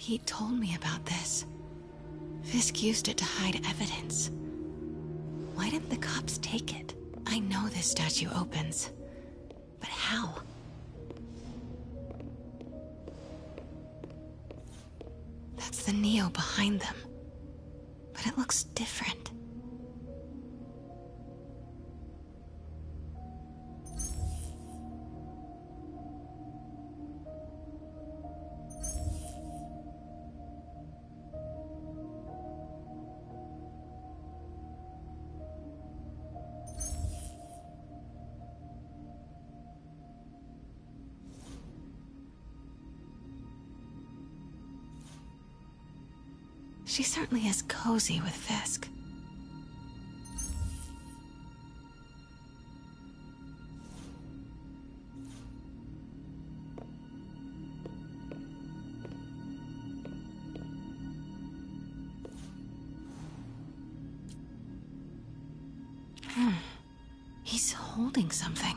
Pete told me about this. Fisk used it to hide evidence. Why didn't the cops take it? I know this statue opens, but how? That's the Neo behind them, but it looks different. She certainly is cozy with Fisk. He's holding something.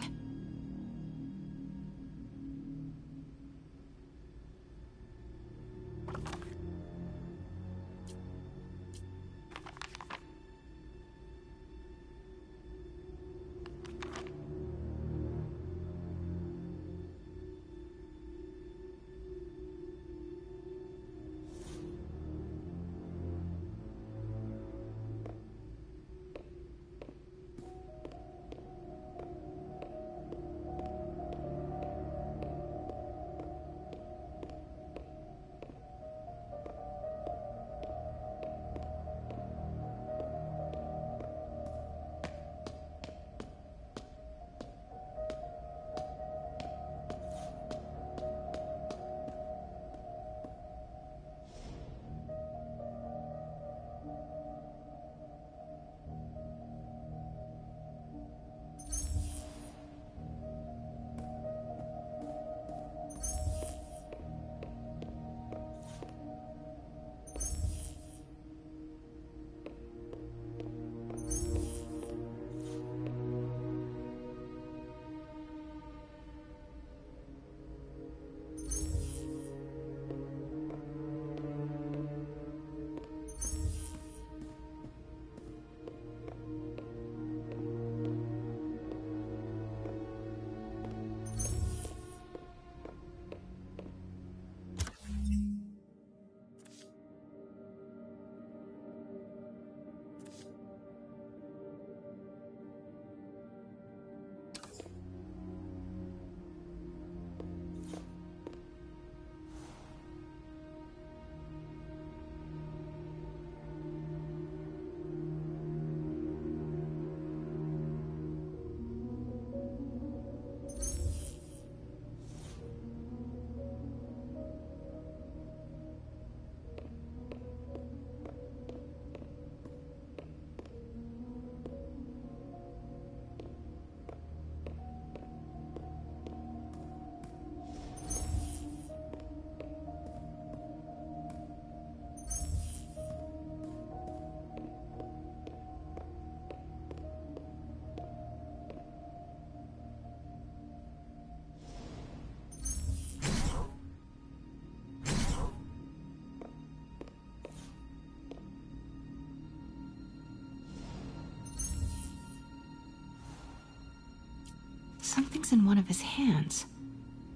Something's in one of his hands.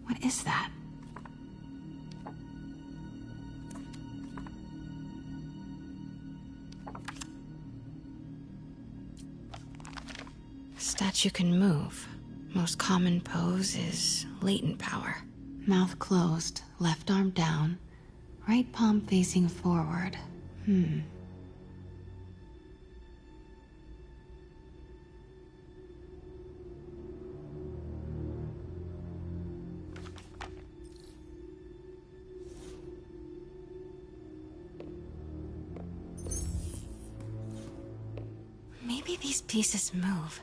What is that? Statue can move. Most common pose is latent power. Mouth closed, left arm down, right palm facing forward. Maybe these pieces move.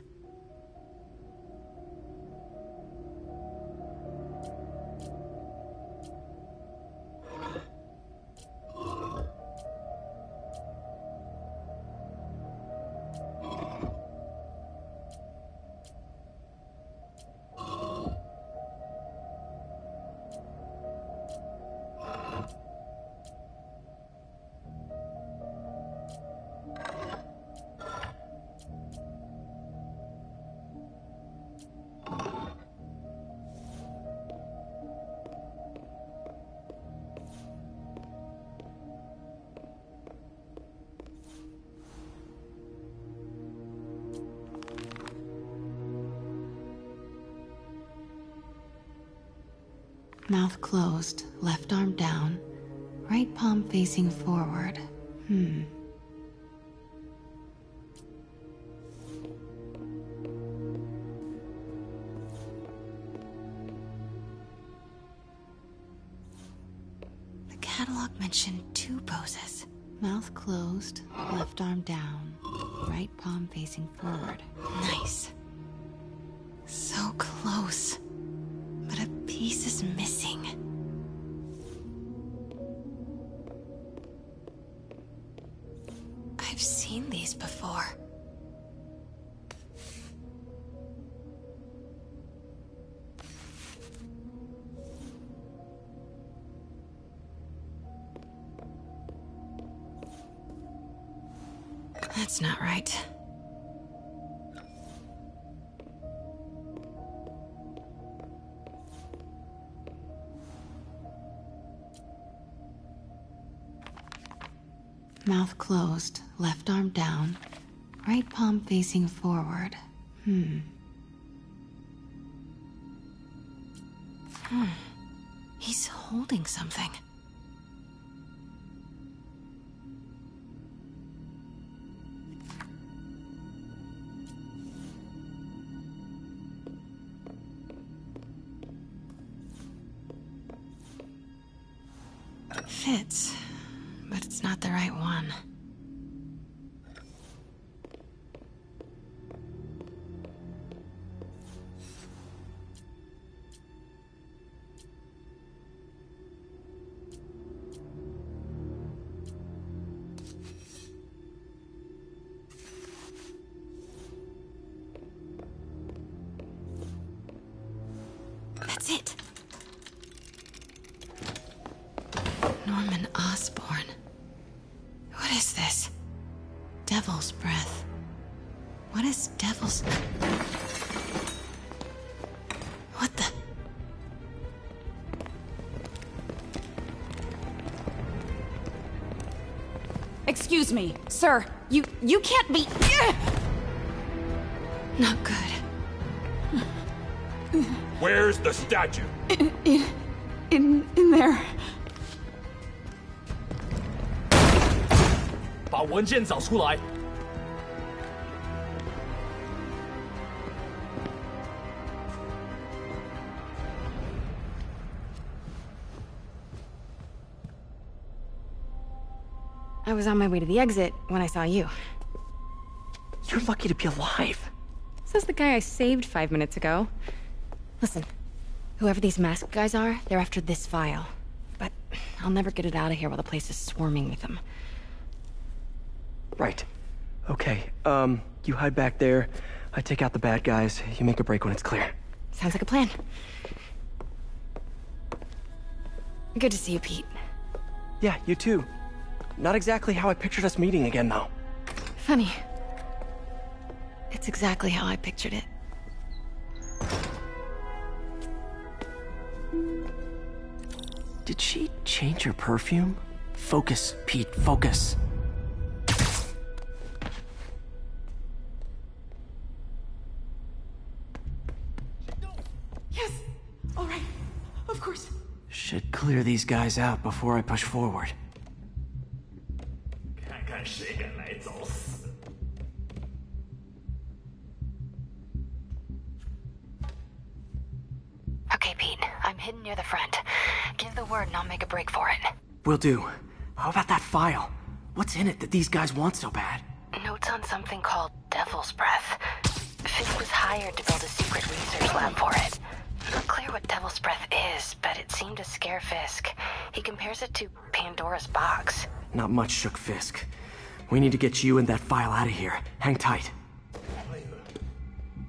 Mouth closed, left arm down, right palm facing forward. The catalog mentioned 2 poses. Mouth closed, left arm down, right palm facing forward. Nice. So close. But a piece is missing. I've seen these before. That's not right. Mouth closed, left arm down, right palm facing forward. He's holding something. Fits, but it's not the right one. That's it. Norman Osborn. What is this? Devil's breath. What is devil's... What the... Excuse me, sir. You can't be... Not good. Where's the statue? In there. 把文件找出来。I was on my way to the exit when I saw you. You're lucky to be alive. Says the guy I saved 5 minutes ago. Listen, whoever these masked guys are, they're after this file. But I'll never get it out of here while the place is swarming with them. Right. Okay, you hide back there. I take out the bad guys. You make a break when it's clear. Sounds like a plan. Good to see you, Pete. Yeah, you too. Not exactly how I pictured us meeting again, though. Funny. It's exactly how I pictured it. Did she change her perfume? Focus, Pete, focus. Yes. All right. Of course. Should clear these guys out before I push forward. 看看谁敢来找死！ Okay, Pete. I'm hidden near the front. Give the word and I'll make a break for it. Will do. How about that file? What's in it that these guys want so bad? Notes on something called Devil's Breath. Fisk was hired to build a secret research lab for it. Not clear what Devil's Breath is, but it seemed to scare Fisk. He compares it to Pandora's box. Not much shook Fisk. We need to get you and that file out of here. Hang tight.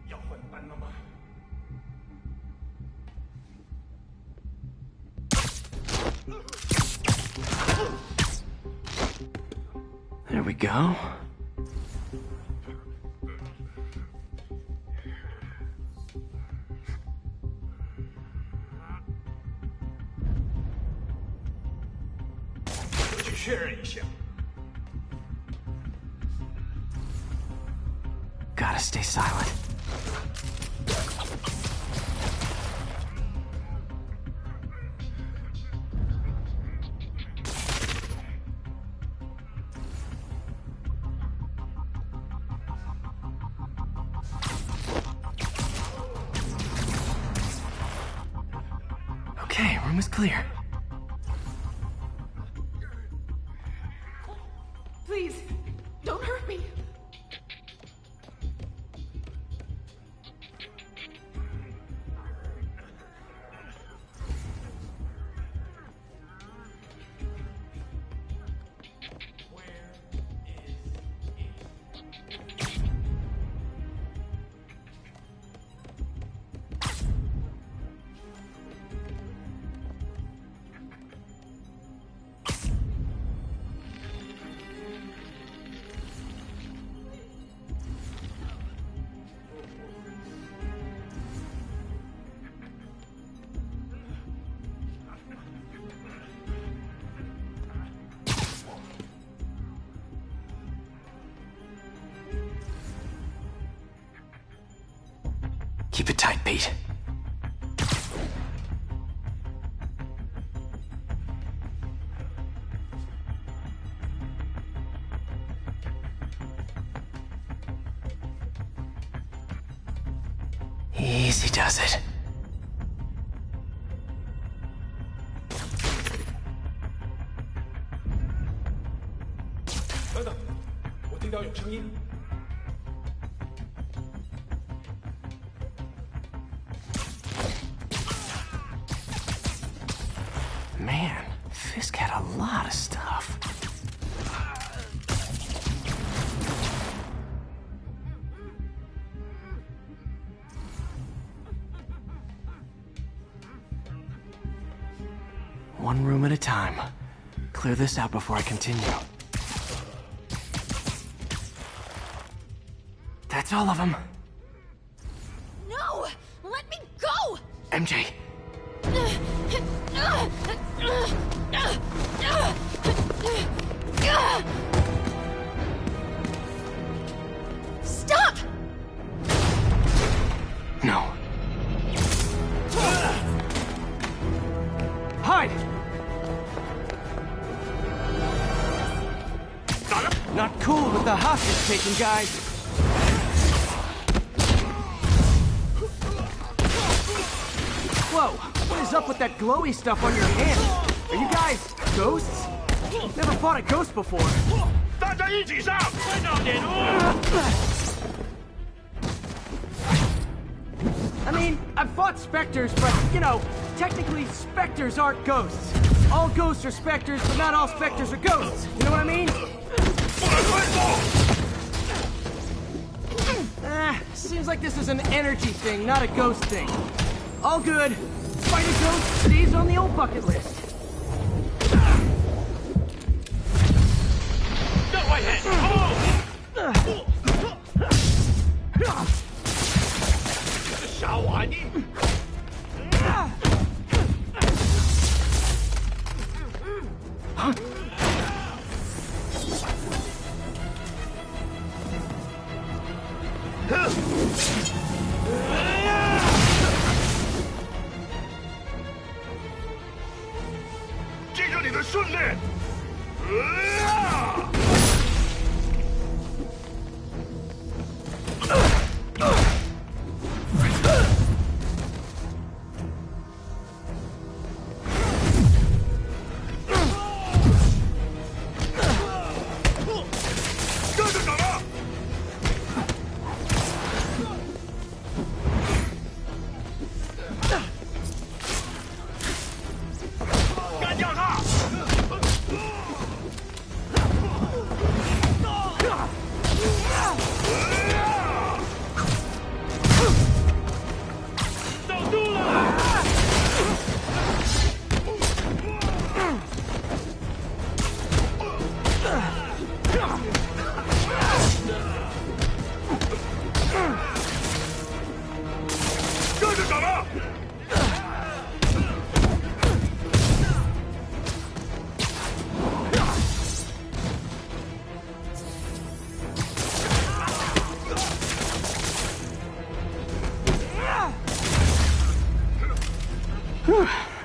要换班了吗？ There we go. 我去确认一下。 Gotta stay silent. room is clear. Please, don't hurt me. Keep it tight, Pete. Easy does it. 等等，我听到有声音。 Man, Fisk had a lot of stuff. One room at a time. Clear this out before I continue. That's all of them. No! Let me go! MJ, Stop! no. Hide! Not cool with the hostage taking, guys. Whoa, what is up with that glowy stuff on your hand? Are you guys ghosts? Never fought a ghost before. 大家一起上！快点点住！ I mean, I've fought specters, but, you know, technically specters aren't ghosts. All ghosts are specters, but not all specters are ghosts. You know what I mean? 不能退步！ Seems like this is an energy thing, not a ghost thing. All good. Fight a ghost stays on the old bucket list. 让外线冲！傻娃你！ 记住你的训练！这就怎么？干掉他！ 守住了！这是什么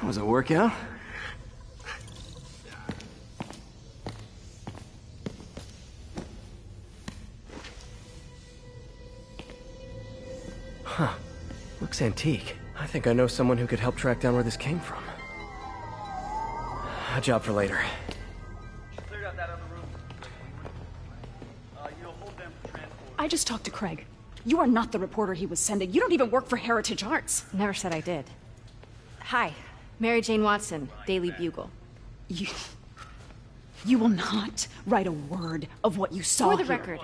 ？Was it a workout? Huh. Looks antique. I think I know someone who could help track down where this came from. A job for later. Cleared out that other room. You'll hold them for transport. I just talked to Craig. You are not the reporter he was sending. You don't even work for Heritage Arts. Never said I did. Hi, Mary Jane Watson, Daily Bugle. You will not write a word of what you saw For the here. record,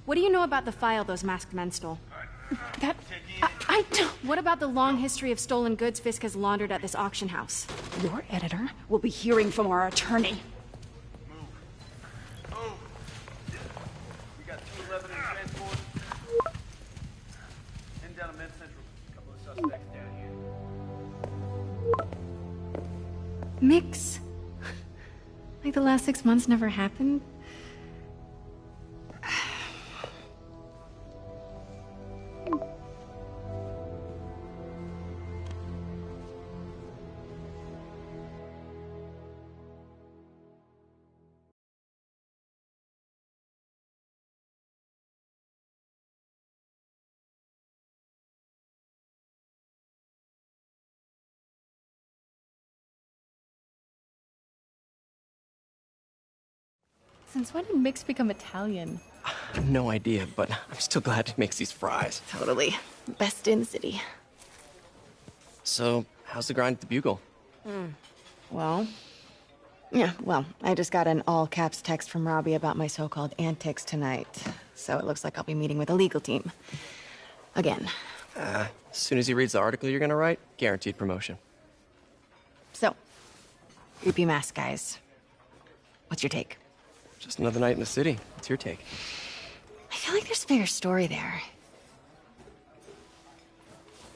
what do you know about the file those masked men stole? That... I don't... What about the long history of stolen goods Fisk has laundered at this auction house? Your editor will be hearing from our attorney. We got 211 in transport. Heading down to Med Central. A couple of suspects down here. Mix? Like the last 6 months never happened? Since when did Mix become Italian? No idea, but I'm still glad he makes these fries. Totally. Best in the city. So, how's the grind at the Bugle? Well, I just got an all-caps text from Robbie about my so-called antics tonight. So it looks like I'll be meeting with a legal team. Again. As soon as he reads the article you're gonna write, guaranteed promotion. So, creepy mask guys. What's your take? Just another night in the city. What's your take? I feel like there's a bigger story there.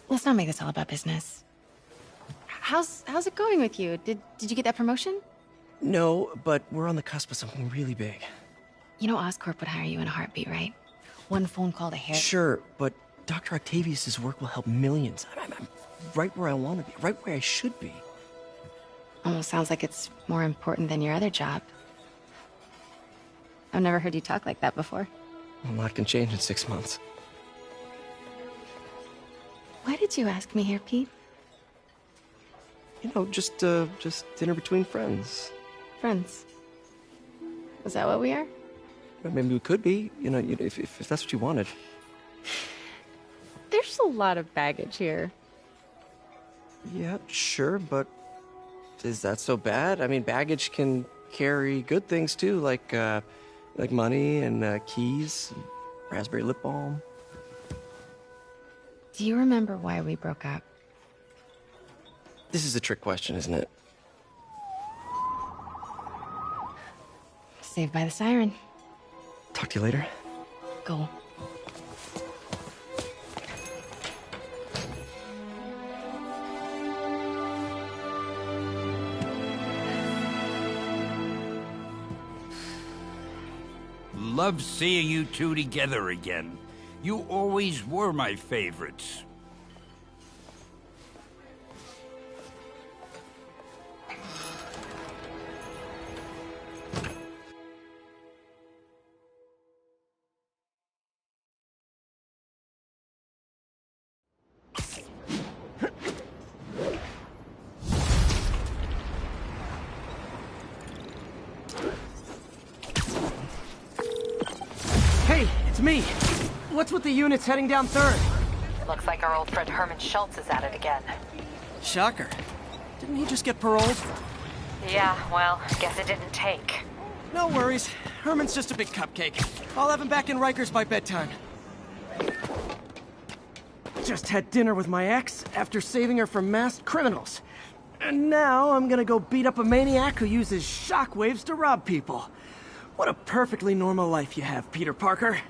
Let's not make this all about business. How's it going with you? Did you get that promotion? No, but we're on the cusp of something really big. You know Oscorp would hire you in a heartbeat, right? One phone call to Harry. Sure, but Dr. Octavius's work will help millions. I'm right where I want to be, right where I should be. Almost sounds like it's more important than your other job. I've never heard you talk like that before. A lot can change in 6 months. Why did you ask me here, Pete? You know, just dinner between friends. Friends. Is that what we are? Maybe we could be, if that's what you wanted. There's a lot of baggage here. Yeah, sure, but is that so bad? I mean, baggage can carry good things too, like money and keys, and raspberry lip balm. Do you remember why we broke up? This is a trick question, isn't it? Saved by the siren. Talk to you later. Go. Love seeing you two together again. You always were my favorites. Hey, it's me. What's with the units heading down 3rd? Looks like our old friend Herman Schultz is at it again. Shocker. Didn't he just get paroled? Yeah, well, guess it didn't take. No worries. Herman's just a big cupcake. I'll have him back in Rikers by bedtime. Just had dinner with my ex after saving her from masked criminals. And now I'm gonna go beat up a maniac who uses shockwaves to rob people. What a perfectly normal life you have, Peter Parker.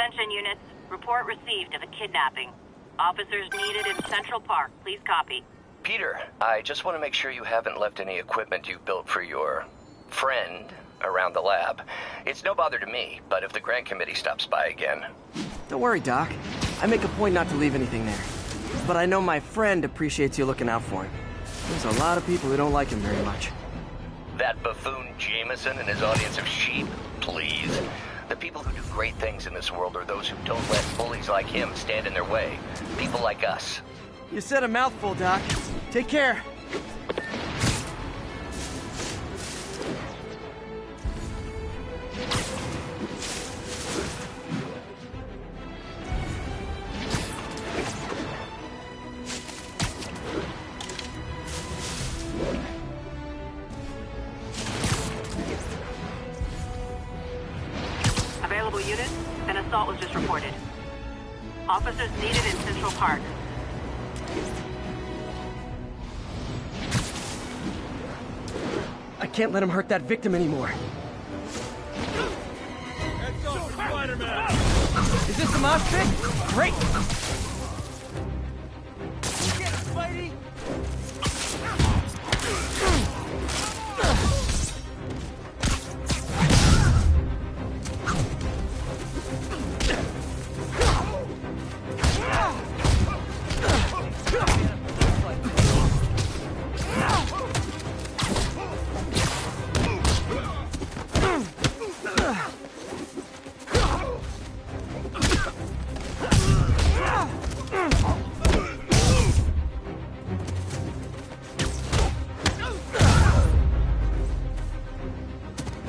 Attention units. Report received of a kidnapping. Officers needed in Central Park. Please copy. Peter, I just want to make sure you haven't left any equipment you built for your friend around the lab. It's no bother to me, but if the grant committee stops by again... Don't worry, Doc. I make a point not to leave anything there. But I know my friend appreciates you looking out for him. There's a lot of people who don't like him very much. That buffoon Jameson and his audience of sheep? Please. The people who do great things in this world are those who don't let bullies like him stand in their way. People like us. You said a mouthful, Doc. Take care. Available units, an assault was just reported. Officers needed in Central Park. I can't let him hurt that victim anymore. Let's go, Spider-Man! Is this a mosh pit? Great! Get it, Spidey!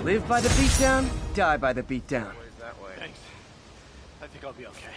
Live by the beatdown, die by the beatdown. Thanks. I think I'll be okay.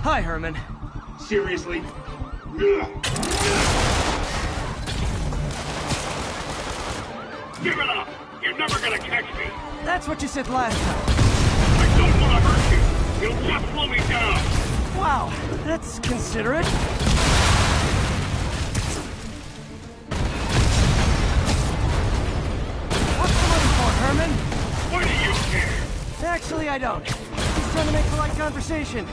Hi, Herman. Seriously? Give it up! You're never gonna catch me! That's what you said last time. I don't wanna hurt you! You'll just slow me down! Wow, that's considerate. What's the money for, Herman? Why do you care? Actually, I don't. Just trying to make polite conversation.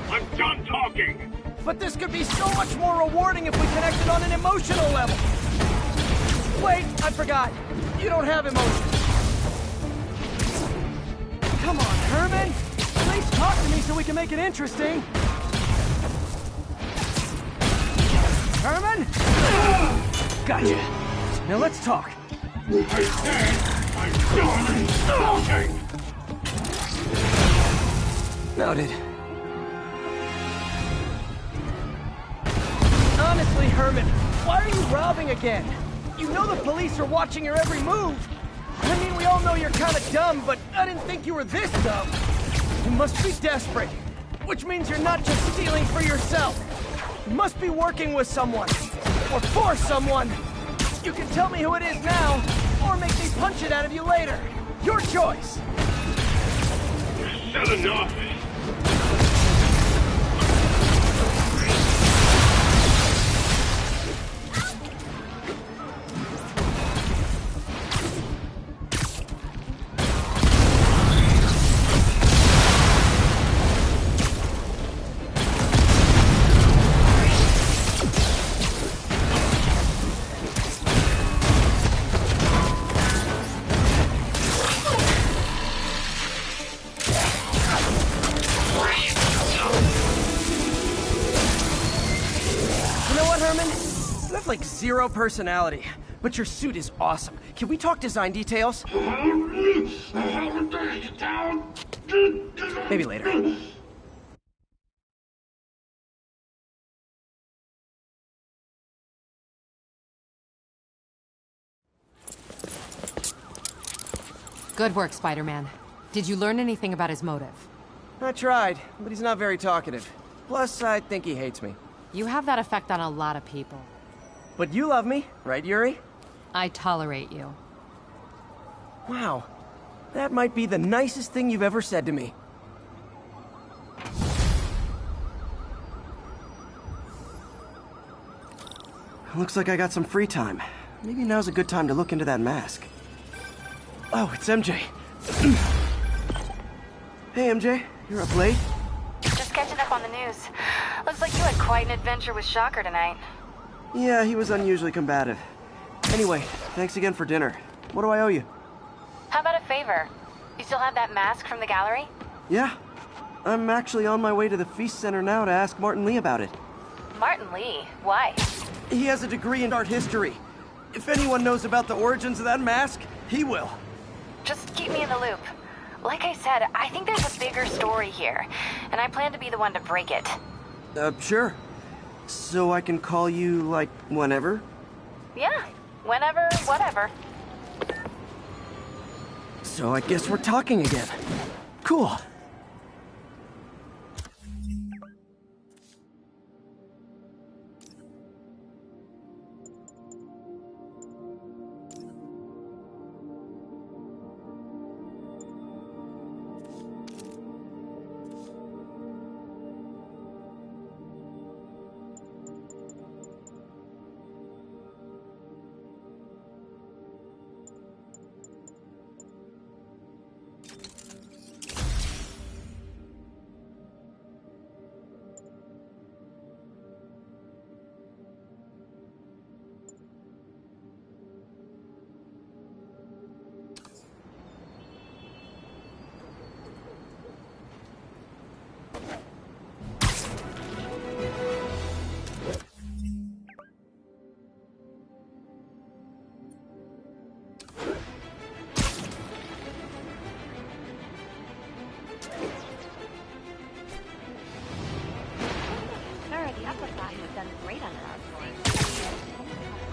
I'm done talking! But this could be so much more rewarding if we connected on an emotional level. Wait, I forgot. You don't have emotions. Come on, Herman. At least talk to me so we can make it interesting. Herman? Gotcha. Now let's talk. I said I'm done talking! Noted. Honestly, Herman, why are you robbing again? You know the police are watching your every move. I mean, we all know you're kind of dumb, but I didn't think you were this dumb. You must be desperate, which means you're not just stealing for yourself. You must be working with someone, or for someone. You can tell me who it is now, or make me punch it out of you later. Your choice. Said enough! Like zero personality, but your suit is awesome. Can we talk design details? Maybe later. Good work, Spider-Man. Did you learn anything about his motive? I tried, but he's not very talkative. Plus, I think he hates me. You have that effect on a lot of people. But you love me, right, Yuri? I tolerate you. Wow. That might be the nicest thing you've ever said to me. Looks like I got some free time. Maybe now's a good time to look into that mask. Oh, it's MJ. Hey, MJ. You're up late? Just catching up on the news. Looks like you had quite an adventure with Shocker tonight. Yeah, he was unusually combative. Anyway, thanks again for dinner. What do I owe you? How about a favor? You still have that mask from the gallery? Yeah. I'm actually on my way to the Feast Center now to ask Martin Lee about it. Martin Lee? Why? He has a degree in art history. If anyone knows about the origins of that mask, he will. Just keep me in the loop. Like I said, I think there's a bigger story here, and I plan to be the one to break it. Sure. So I can call you, like, whenever? Yeah, whenever, whatever. So I guess we're talking again. Cool.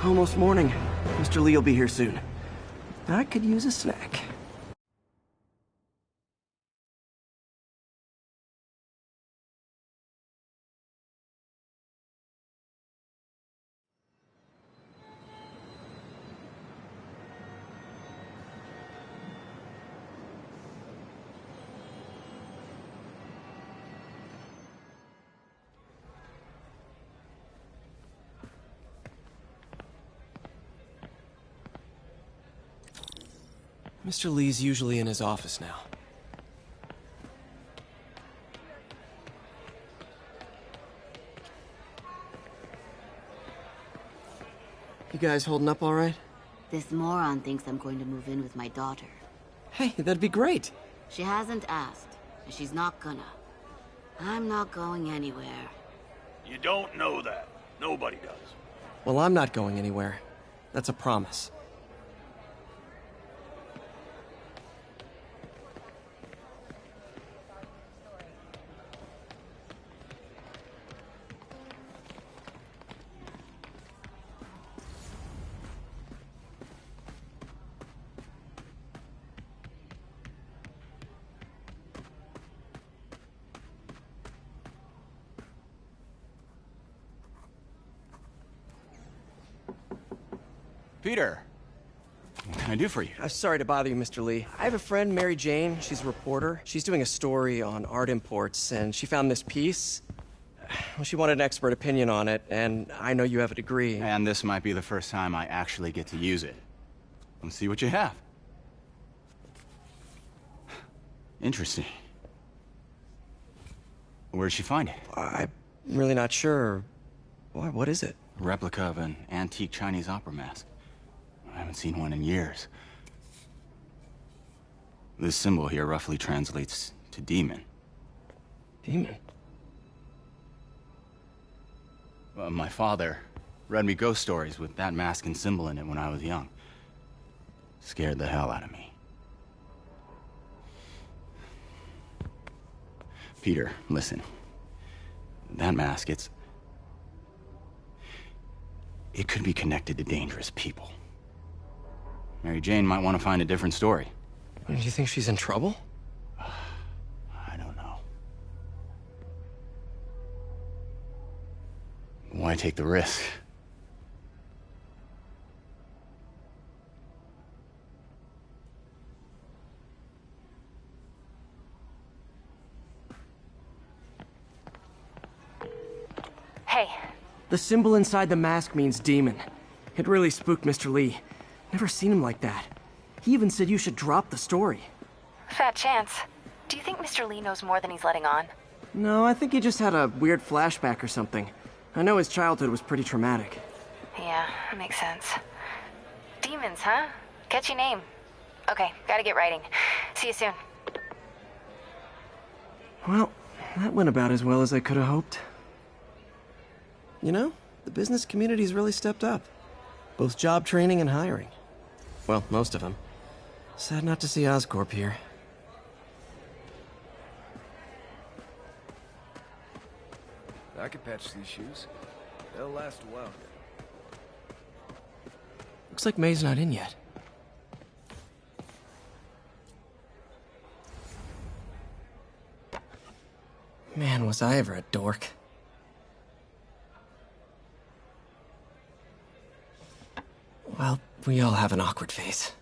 Almost morning. Mr. Lee will be here soon. I could use a snack. Mr. Lee's usually in his office now. You guys holding up all right? This moron thinks I'm going to move in with my daughter. Hey, that'd be great. She hasn't asked, and she's not gonna. I'm not going anywhere. You don't know that. Nobody does. Well, I'm not going anywhere. That's a promise. Peter, what can I do for you? I'm sorry to bother you, Mr. Lee. I have a friend, Mary Jane. She's a reporter. She's doing a story on art imports, and she found this piece. Well, she wanted an expert opinion on it, and I know you have a degree. And this might be the first time I actually get to use it. Let's see what you have. Interesting. Where'd she find it? I'm really not sure. Why, what is it? A replica of an antique Chinese opera mask. I haven't seen one in years. This symbol here roughly translates to demon. Demon? My father read me ghost stories with that mask and symbol in it when I was young. Scared the hell out of me. Peter, listen. That mask, it could be connected to dangerous people. Mary Jane might want to find a different story. Do you think she's in trouble? I don't know. Why take the risk? Hey. The symbol inside the mask means demon. It really spooked Mr. Lee. Never seen him like that. He even said you should drop the story. Fat chance. Do you think Mr. Lee knows more than he's letting on? No, I think he just had a weird flashback or something. I know his childhood was pretty traumatic. Yeah, makes sense. Demons, huh? Catchy name. Okay, gotta get writing. See you soon. Well, that went about as well as I could have hoped. You know, the business community's really stepped up. Both job training and hiring. Well, most of them. Sad not to see Oscorp here. I could patch these shoes. They'll last a while. Looks like May's not in yet. Man, was I ever a dork. Well, we all have an awkward phase.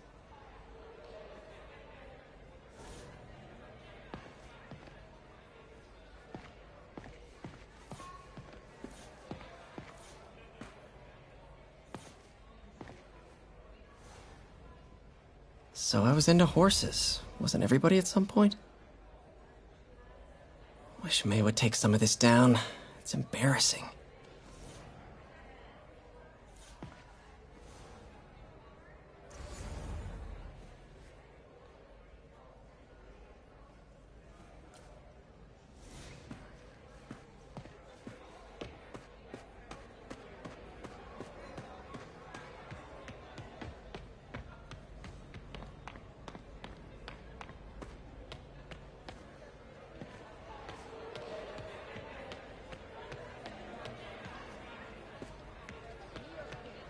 So I was into horses. Wasn't everybody at some point? Wish May would take some of this down. It's embarrassing.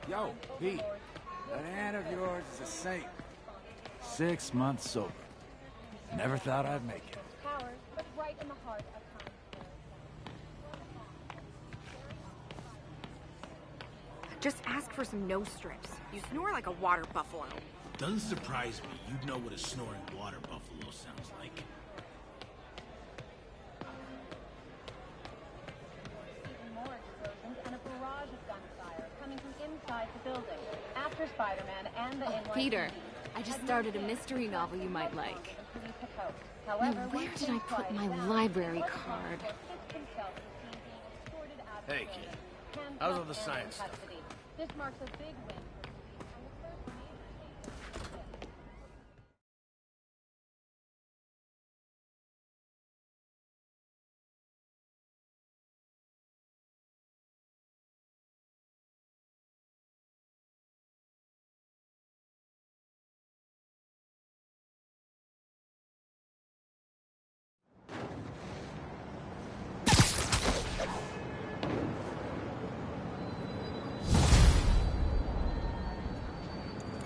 Yo, Pete, that aunt of yours is a saint. 6 months sober. Never thought I'd make it. Just ask for some nose strips. You snore like a water buffalo. Doesn't surprise me. You'd know what a snoring water buffalo sounds like. And a barrage of gunfire coming from inside the building after Spider-Man and the Peter, I just started a mystery novel you might like. Now, where did I put my library card? Hey, kid. How's all the science stuff? This marks a big win.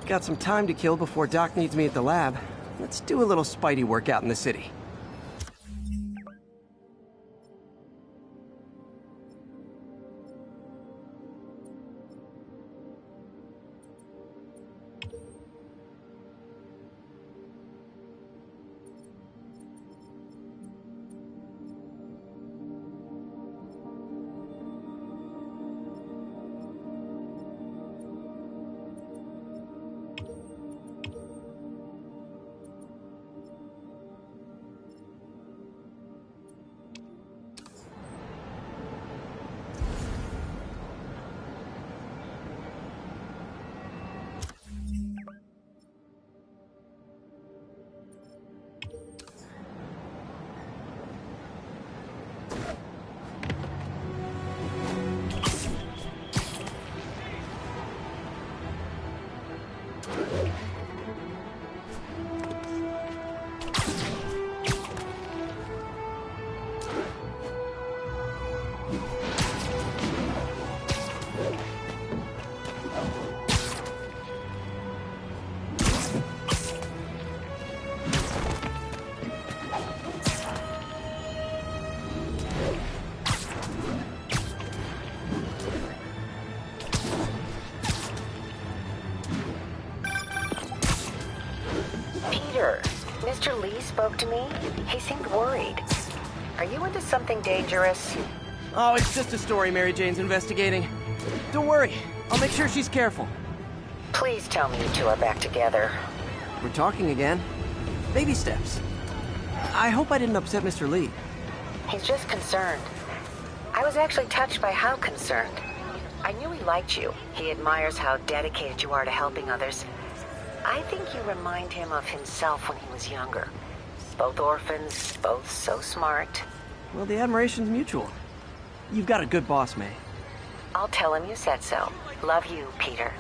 Got some time to kill before Doc needs me at the lab. Let's do a little Spidey workout in the city. Mr. Lee spoke to me. He seemed worried. Are you into something dangerous? Oh, it's just a story Mary Jane's investigating. Don't worry, I'll make sure she's careful. Please tell me you two are back together. We're talking again. Baby steps. I hope I didn't upset Mr. Lee. He's just concerned. I was actually touched by how concerned. I knew he liked you. He admires how dedicated you are to helping others. I think you remind him of himself when he was younger. Both orphans, both so smart. Well, the admiration's mutual. You've got a good boss, May. I'll tell him you said so. Love you, Peter.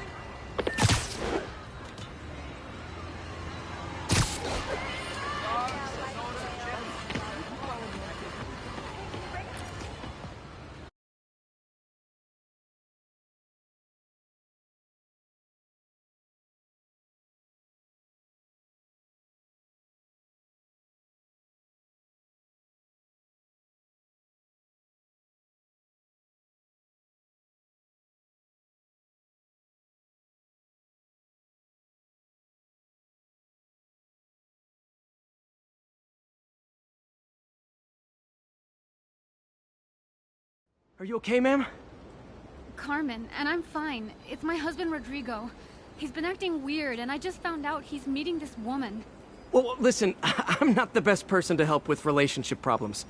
Are you okay, ma'am? Carmen, and I'm fine. It's my husband, Rodrigo. He's been acting weird, and I just found out he's meeting this woman. Well, listen, I'm not the best person to help with relationship problems.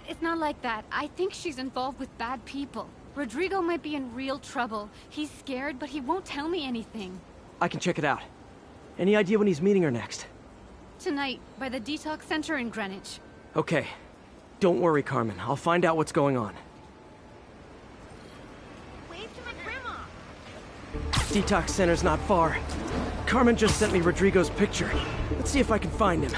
It's not like that. I think she's involved with bad people. Rodrigo might be in real trouble. He's scared, but he won't tell me anything. I can check it out. Any idea when he's meeting her next? Tonight, by the detox center in Greenwich. Okay. Don't worry, Carmen. I'll find out what's going on. Detox center's not far. Carmen just sent me Rodrigo's picture. Let's see if I can find him.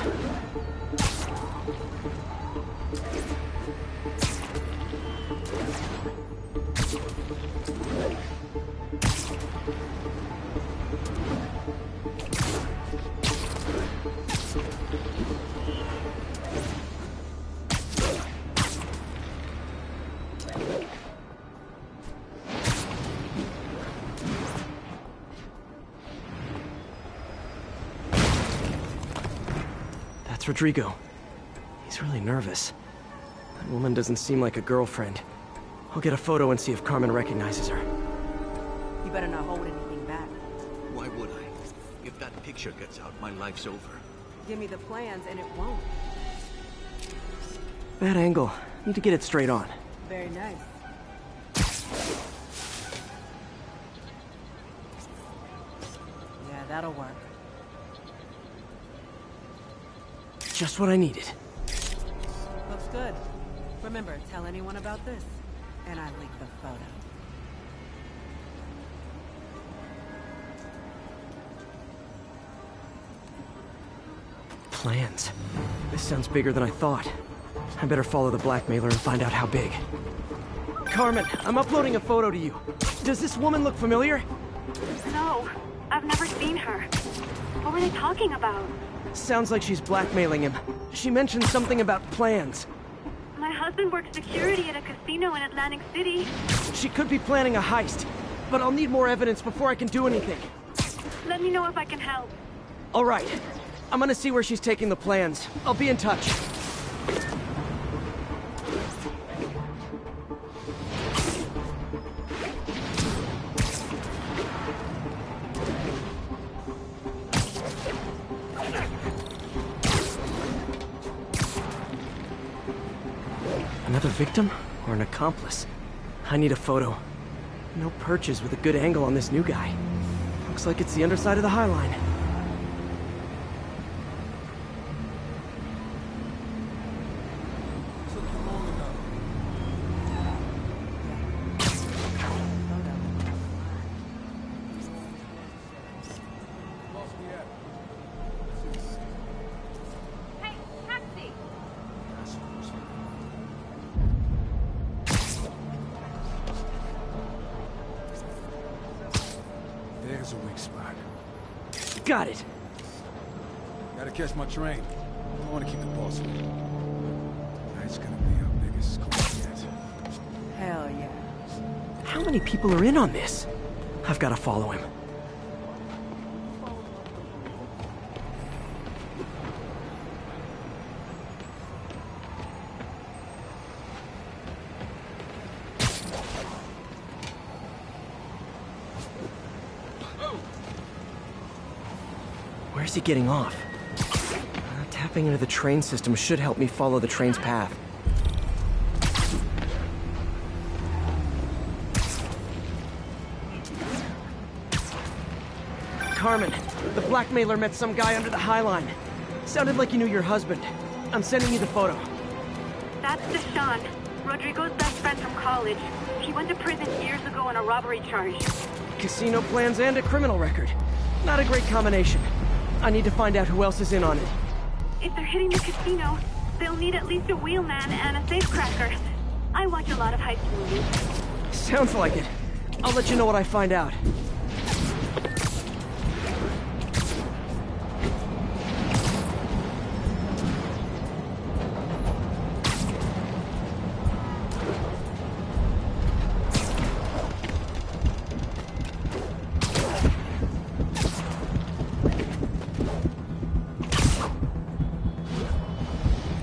Rodrigo. He's really nervous. That woman doesn't seem like a girlfriend. I'll get a photo and see if Carmen recognizes her. You better not hold anything back. Why would I? If that picture gets out, my life's over. Give me the plans and it won't. Bad angle. Need to get it straight on. Very nice. Yeah, that'll work. Just what I needed. Looks good. Remember, tell anyone about this. And I leak the photo. Plans. This sounds bigger than I thought. I better follow the blackmailer and find out how big. Carmen, I'm uploading a photo to you. Does this woman look familiar? No, I've never seen her. What were they talking about? Sounds like she's blackmailing him. She mentioned something about plans. My husband works security at a casino in Atlantic City. She could be planning a heist, but I'll need more evidence before I can do anything. Let me know if I can help. All right. I'm gonna see where she's taking the plans. I'll be in touch. Another victim or an accomplice? I need a photo. No perches with a good angle on this new guy. Looks like it's the underside of the High Line. There's a weak spot. Got it. Gotta catch my train. I want to keep the boss away. Tonight's gonna be our biggest score yet. Hell yeah. How many people are in on this? I've got to follow him. Where's he getting off? Tapping into the train system should help me follow the train's path. Carmen, the blackmailer met some guy under the High Line. Sounded like you knew your husband. I'm sending you the photo. That's Deshaun, Rodrigo's best friend from college. He went to prison years ago on a robbery charge. Casino plans and a criminal record. Not a great combination. I need to find out who else is in on it. If they're hitting the casino, they'll need at least a wheelman and a safecracker. I watch a lot of heist movies. Sounds like it. I'll let you know what I find out.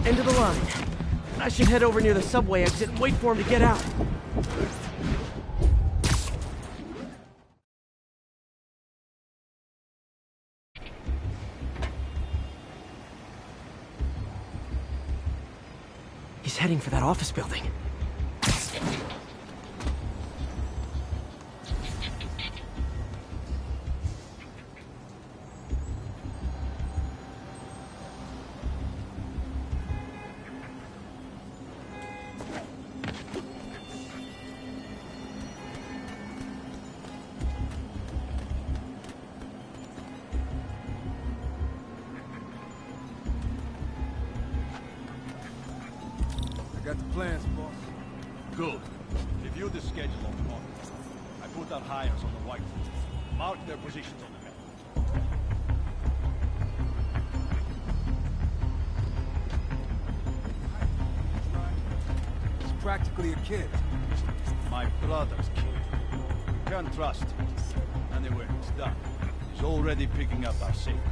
End of the line. I should head over near the subway exit and wait for him to get out. He's heading for that office building. Got the plans, boss. Good. Review the schedule on the monitor. I put out hires on the whiteboard. Mark their positions on the map. He's practically a kid. My brother's kid. You can't trust him. Anyway, it's done. He's already picking up our secret.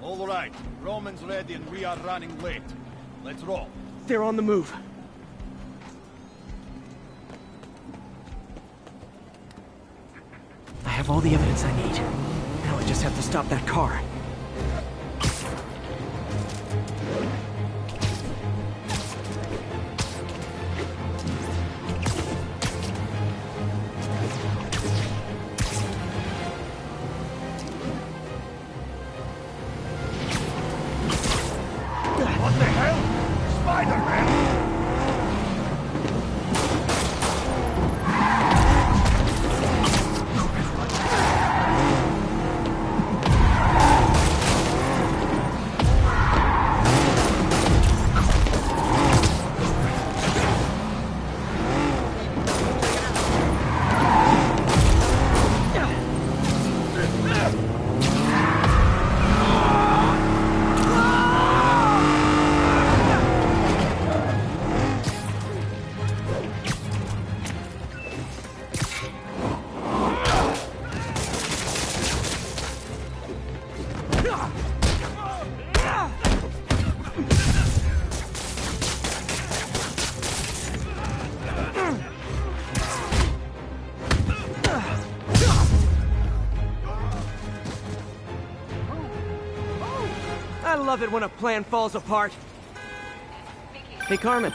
All right, Roman's ready and we are running late. Let's roll. They're on the move. I have all the evidence I need. Now I just have to stop that car. What the hell? Spider-Man! I love it when a plan falls apart. Hey, Carmen.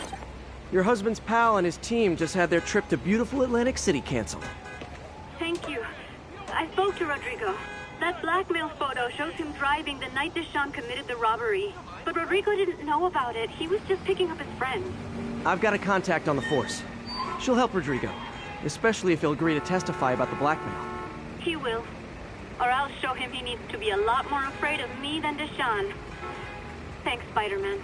Your husband's pal and his team just had their trip to beautiful Atlantic City canceled. Thank you. I spoke to Rodrigo. That blackmail photo shows him driving the night Deshawn committed the robbery. But Rodrigo didn't know about it. He was just picking up his friends. I've got a contact on the force. She'll help Rodrigo, especially if he'll agree to testify about the blackmail. He will. Or I'll show him he needs to be a lot more afraid of me than Deshawn. Thanks, Spider-Man.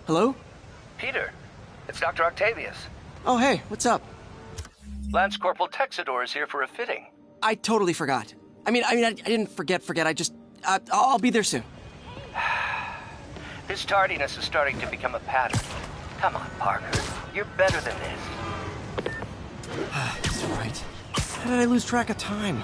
Hello? Peter, it's Dr. Octavius. Oh, hey, what's up? Lance Corporal Texador is here for a fitting. I totally forgot. I didn't forget. I just, I'll be there soon. This tardiness is starting to become a pattern. Come on, Parker. You're better than this. That's right. How did I lose track of time?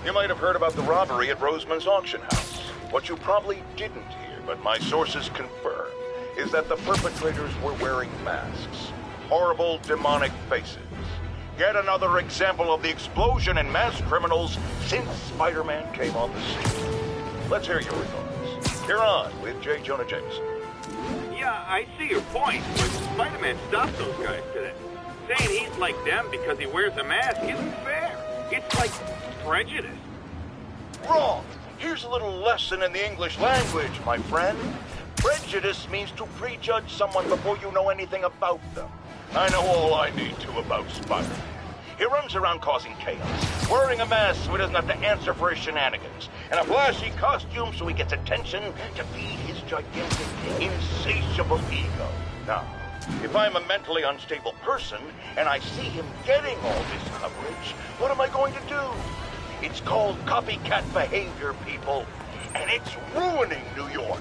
You might have heard about the robbery at Roseman's auction house. What you probably didn't hear, but my sources confirm, is that the perpetrators were wearing masks. Horrible, demonic faces. Yet another example of the explosion in mass criminals since Spider-Man came on the scene. Let's hear your remarks. You're on with J. Jonah Jameson. Yeah, I see your point, but Spider-Man stopped those guys today. Saying he's like them because he wears a mask isn't fair. It's like prejudice. Wrong. Here's a little lesson in the English language, my friend. Prejudice means to prejudge someone before you know anything about them. I know all I need to about Spider-Man. He runs around causing chaos, wearing a mask so he doesn't have to answer for his shenanigans, and a flashy costume so he gets attention to feed his gigantic, insatiable ego. Now, if I'm a mentally unstable person and I see him getting all this coverage, what am I going to do? It's called copycat behavior, people, and it's ruining New York.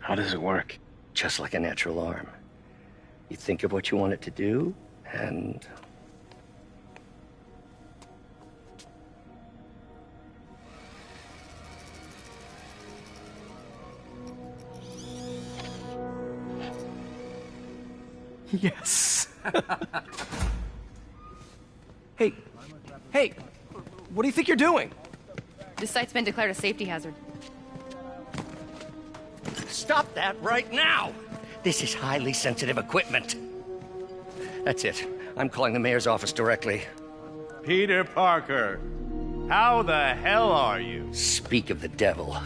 How does it work? Just like a natural arm. You think of what you want it to do, and Yes. Hey, what do you think you're doing? This site's been declared a safety hazard. Stop that right now! This is highly sensitive equipment. That's it. I'm calling the mayor's office directly. Peter Parker, how the hell are you? Speak of the devil.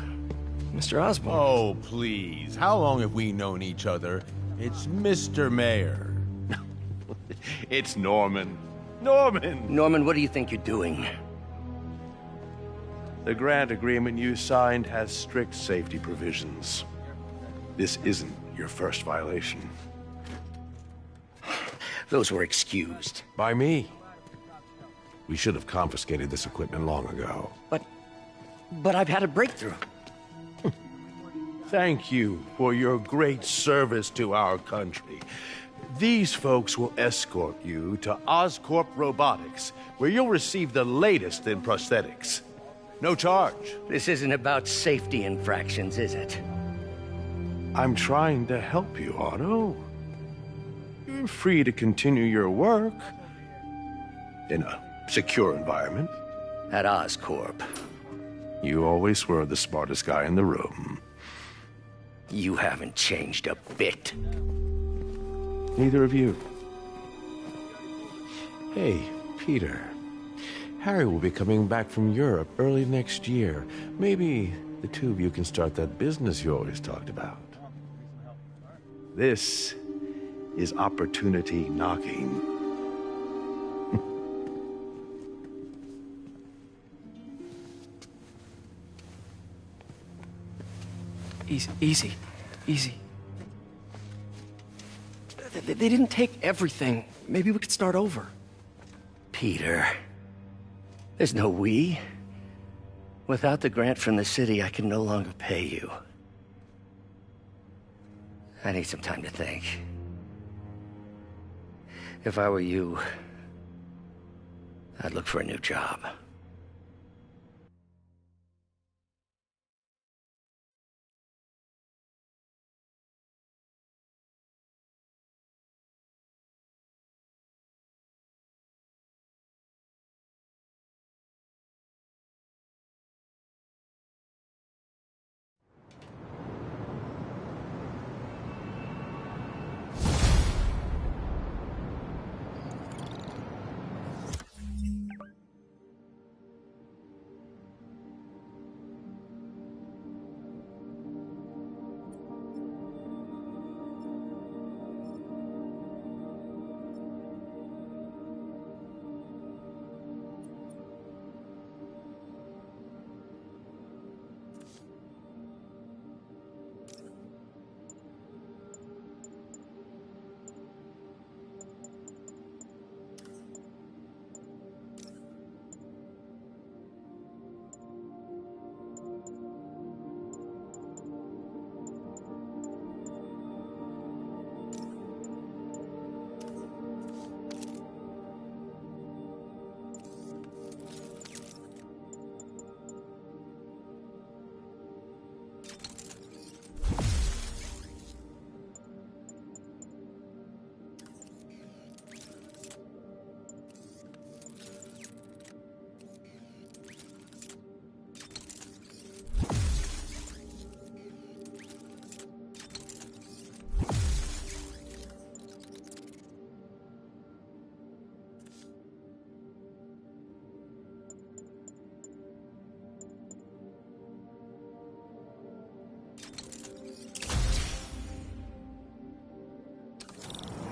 Mr. Osborn. Oh, please. How long have we known each other? It's Mr. Mayor. It's Norman. Norman, what do you think you're doing? The grant agreement you signed has strict safety provisions. This isn't your first violation. Those were excused. By me. We should have confiscated this equipment long ago. But I've had a breakthrough. Thank you for your great service to our country. These folks will escort you to Oscorp Robotics, where you'll receive the latest in prosthetics. No charge. This isn't about safety infractions, is it? I'm trying to help you, Otto. You're free to continue your work in a secure environment. At Oscorp. You always were the smartest guy in the room. You haven't changed a bit. Neither of you. Hey, Peter. Harry will be coming back from Europe early next year. Maybe the two of you can start that business you always talked about. This is opportunity knocking. Easy. They didn't take everything. Maybe we could start over. Peter, there's no we. Without the grant from the city, I can no longer pay you. I need some time to think. If I were you, I'd look for a new job.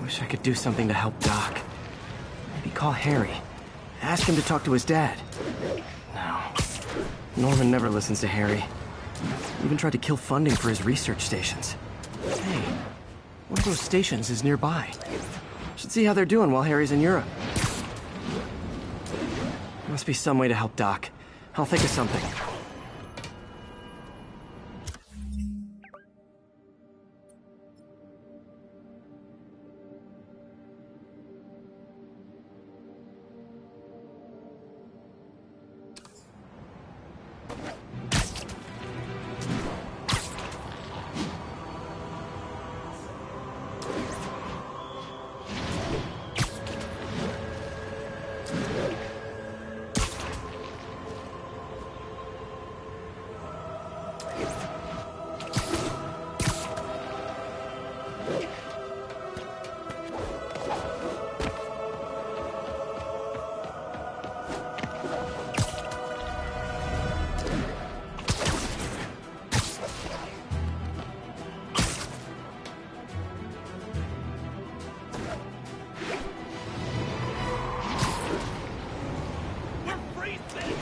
Wish I could do something to help Doc. Maybe call Harry. Ask him to talk to his dad. No. Norman never listens to Harry. Even tried to kill funding for his research stations. Hey, one of those stations is nearby. Should see how they're doing while Harry's in Europe. Must be some way to help Doc. I'll think of something.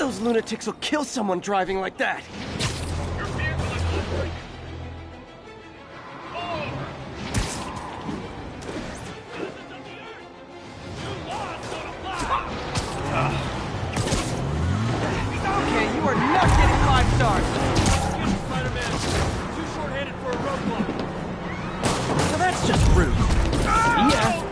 Those lunatics will kill someone driving like that. Okay, you are not getting 5 stars. Spider-Man, too short-handed for a roadblock. So that's just rude. Yeah.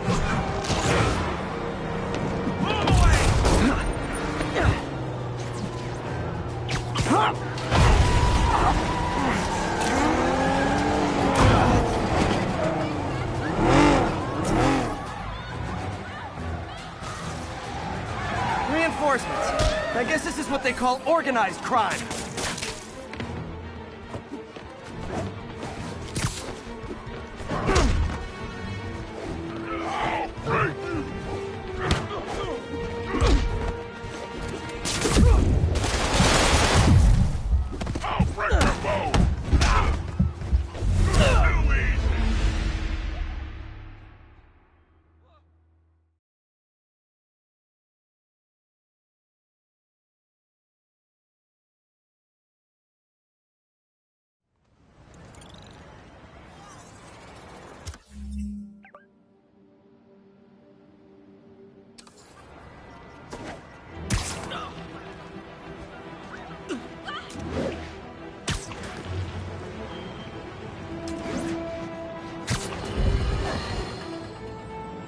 Reinforcements. I guess this is what they call organized crime.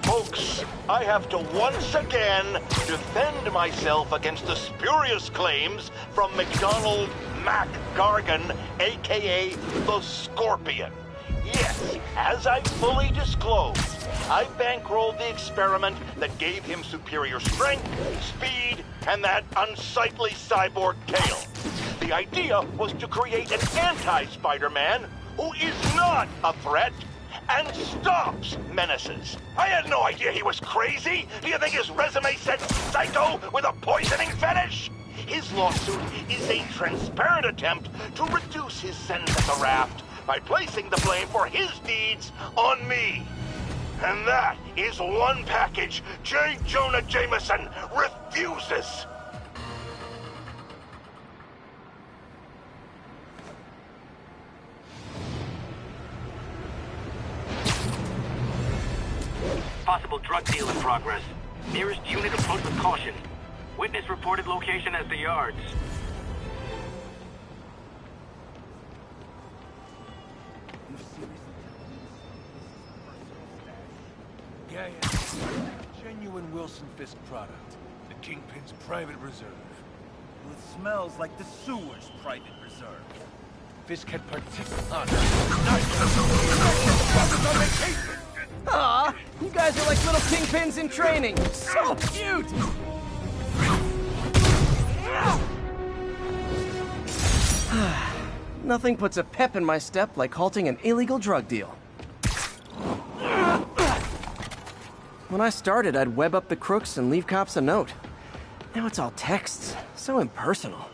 Folks, I have to once again defend myself against the spurious claims from McDonald Mac Gargan, aka the Scorpion. Yes, as I fully disclosed, I bankrolled the experiment that gave him superior strength, speed, and that unsightly cyborg tail. The idea was to create an anti-Spider-Man who is not a threat and stops menaces. I had no idea he was crazy. Do you think his resume said psycho with a poisoning fetish? His lawsuit is a transparent attempt to reduce his sentence at the raft by placing the blame for his deeds on me. And that is one package J. Jonah Jameson refuses. Possible drug deal in progress. Nearest unit approach with caution. Witness reported location as the yards. Yeah. Genuine Wilson Fisk product. The Kingpin's private reserve. Well, it smells like the sewer's private reserve. Fisk had particular... Aw, you guys are like little kingpins in training. So cute! Nothing puts a pep in my step like halting an illegal drug deal. When I started, I'd web up the crooks and leave cops a note. Now it's all texts, so impersonal.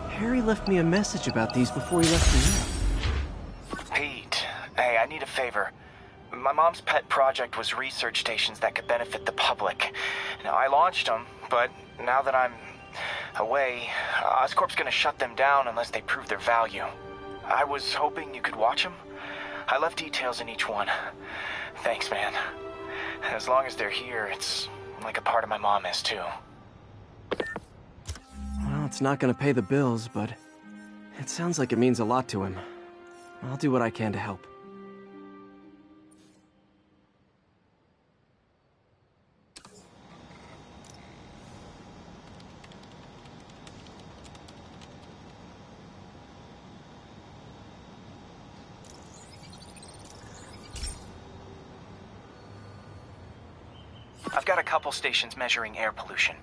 Harry left me a message about these before he left the room. Pete, hey, I need a favor. My mom's pet project was research stations that could benefit the public. Now, I launched them, but now that I'm away, Oscorp's gonna shut them down unless they prove their value. I was hoping you could watch them. I left details in each one. Thanks, man. As long as they're here, it's like a part of my mom is, too. Well, it's not gonna pay the bills, but it sounds like it means a lot to him. I'll do what I can to help. I've got a couple stations measuring air pollution.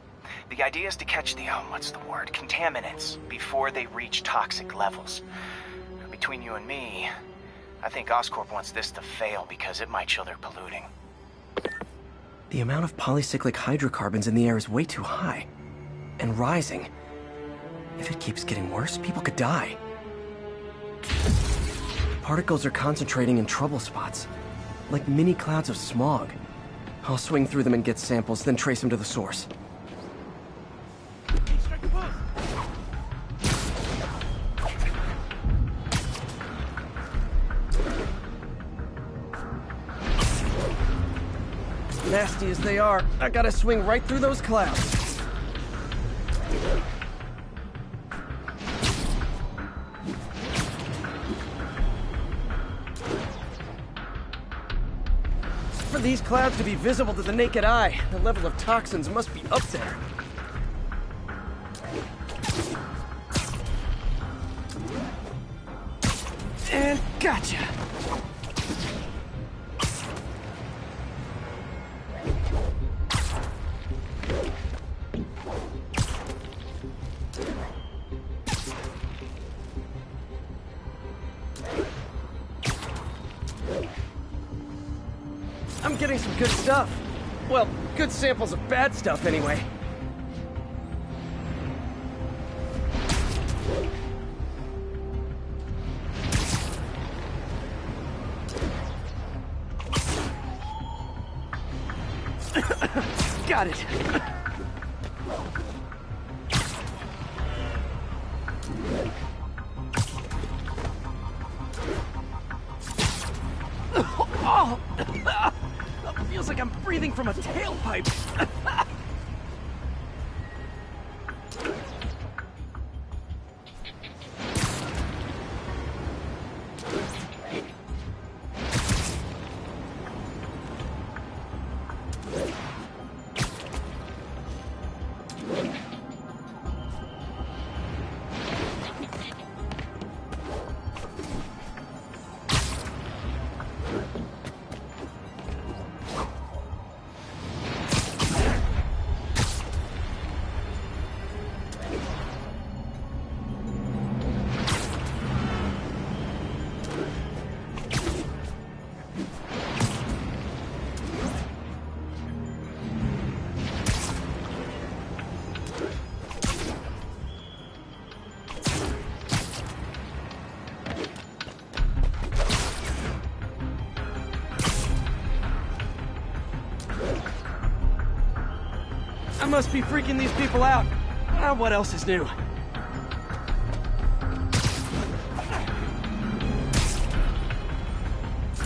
The idea is to catch the, contaminants before they reach toxic levels. Between you and me, I think Oscorp wants this to fail because it might show they're polluting. The amount of polycyclic hydrocarbons in the air is way too high. And rising. If it keeps getting worse, people could die. Particles are concentrating in trouble spots, like mini clouds of smog. I'll swing through them and get samples, then trace them to the source. Nasty as they are, I gotta swing right through those clouds. For these clouds to be visible to the naked eye, the level of toxins must be up there. And gotcha! I'm getting some good stuff. Well, good samples of bad stuff, anyway. Got it. Oh! Feels like I'm breathing from a tailpipe. I must be freaking these people out. What else is new?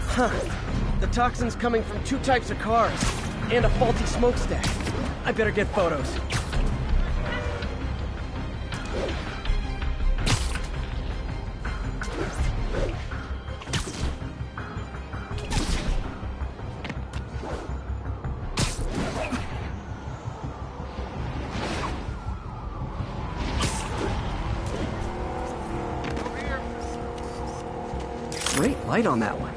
Huh. The toxin's coming from 2 types of cars, and a faulty smokestack. I better get photos. Great light on that one.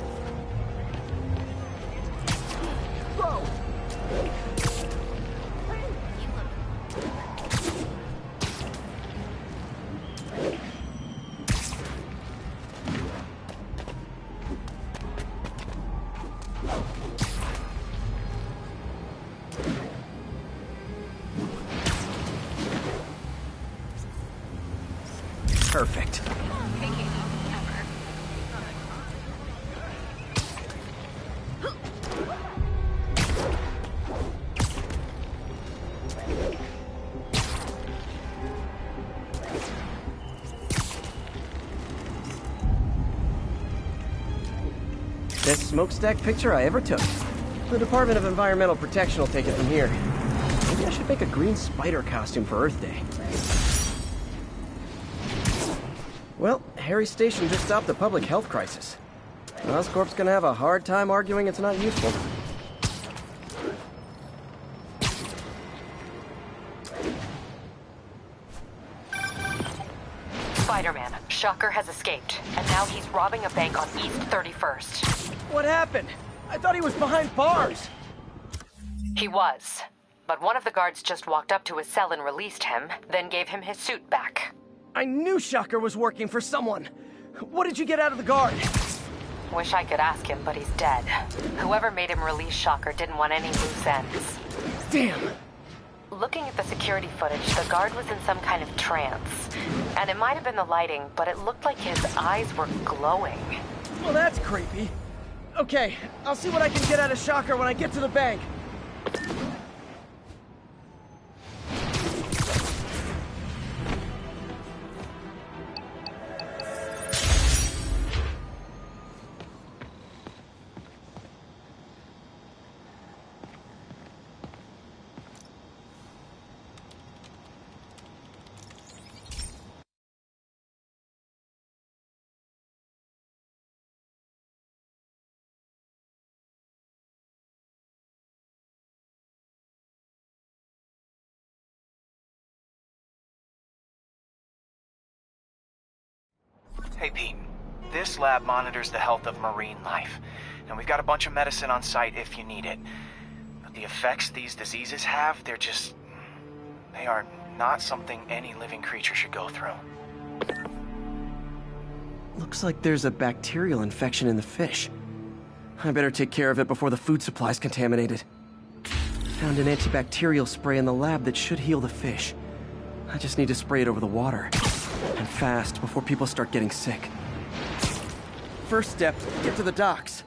Perfect. Best smokestack picture I ever took. The Department of Environmental Protection will take it from here. Maybe I should make a green spider costume for Earth Day. Well, Harry Station just stopped a public health crisis. Oscorp's gonna have a hard time arguing it's not useful. Spider-Man, Shocker has escaped, and now he's robbing a bank on East 31st. What happened? I thought he was behind bars. He was, but one of the guards just walked up to his cell and released him, then gave him his suit back. I knew Shocker was working for someone. What did you get out of the guard? Wish I could ask him, but he's dead. Whoever made him release Shocker didn't want any loose ends. Damn! Looking at the security footage, the guard was in some kind of trance. And it might have been the lighting, but it looked like his eyes were glowing. Well, that's creepy. Okay, I'll see what I can get out of Shocker when I get to the bank. Hey, Pete. This lab monitors the health of marine life, and we've got a bunch of medicine on site if you need it. But the effects these diseases have, they are not something any living creature should go through. Looks like there's a bacterial infection in the fish. I better take care of it before the food supply's contaminated. Found an antibacterial spray in the lab that should heal the fish. I just need to spray it over the water. And fast, before people start getting sick. First step, get to the docks.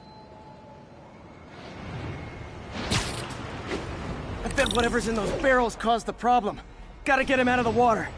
I bet whatever's in those barrels caused the problem. Gotta get him out of the water.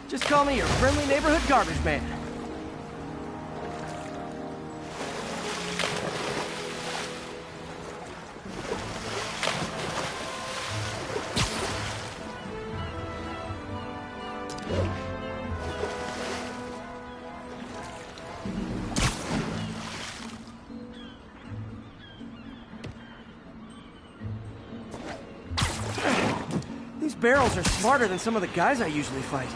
Just call me your friendly neighborhood garbage man. These barrels are smarter than some of the guys I usually fight.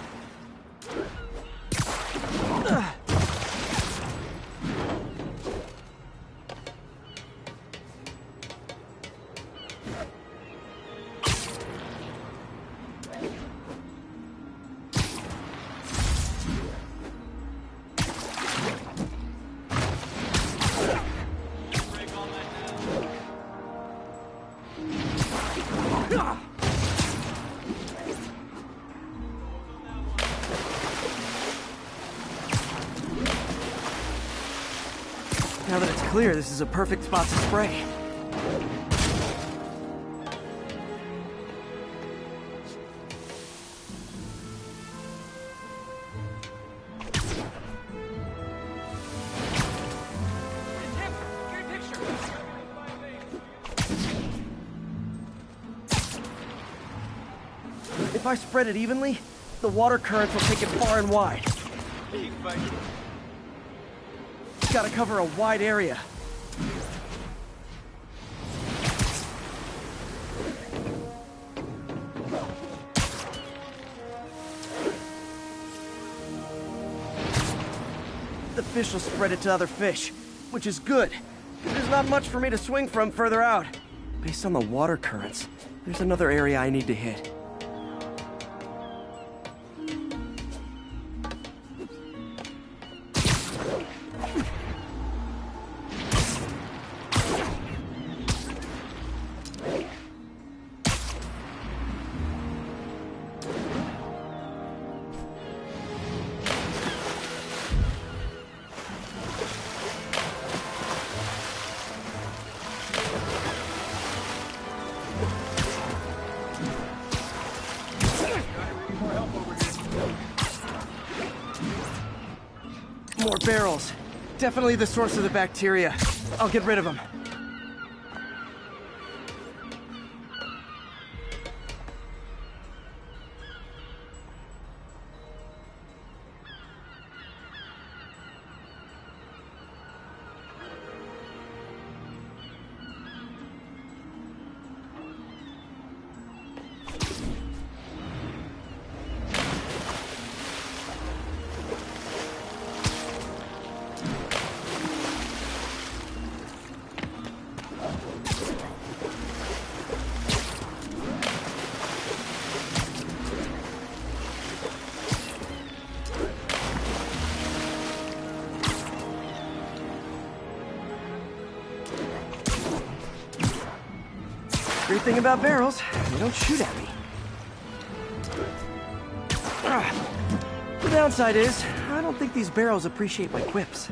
Now that it's clear, this is a perfect spot to spray. If I spread it evenly, the water currents will take it far and wide. Gotta cover a wide area. The fish will spread it to other fish, which is good, because there's not much for me to swing from further out. Based on the water currents, there's another area I need to hit. More barrels. Definitely the source of the bacteria. I'll get rid of them. thing about barrels, they don't shoot at me. The downside is, I don't think these barrels appreciate my quips.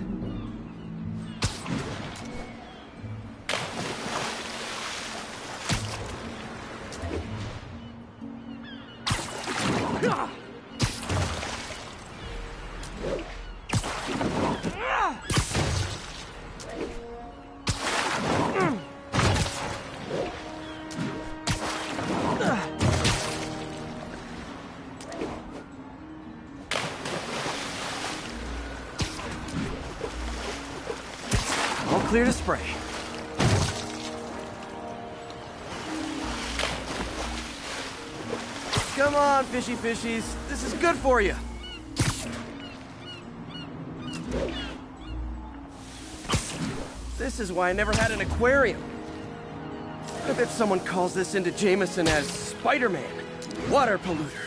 Clear to spray. Come on, fishy fishies. This is good for you. This is why I never had an aquarium. I bet someone calls this into Jameson as Spider-Man, water polluter.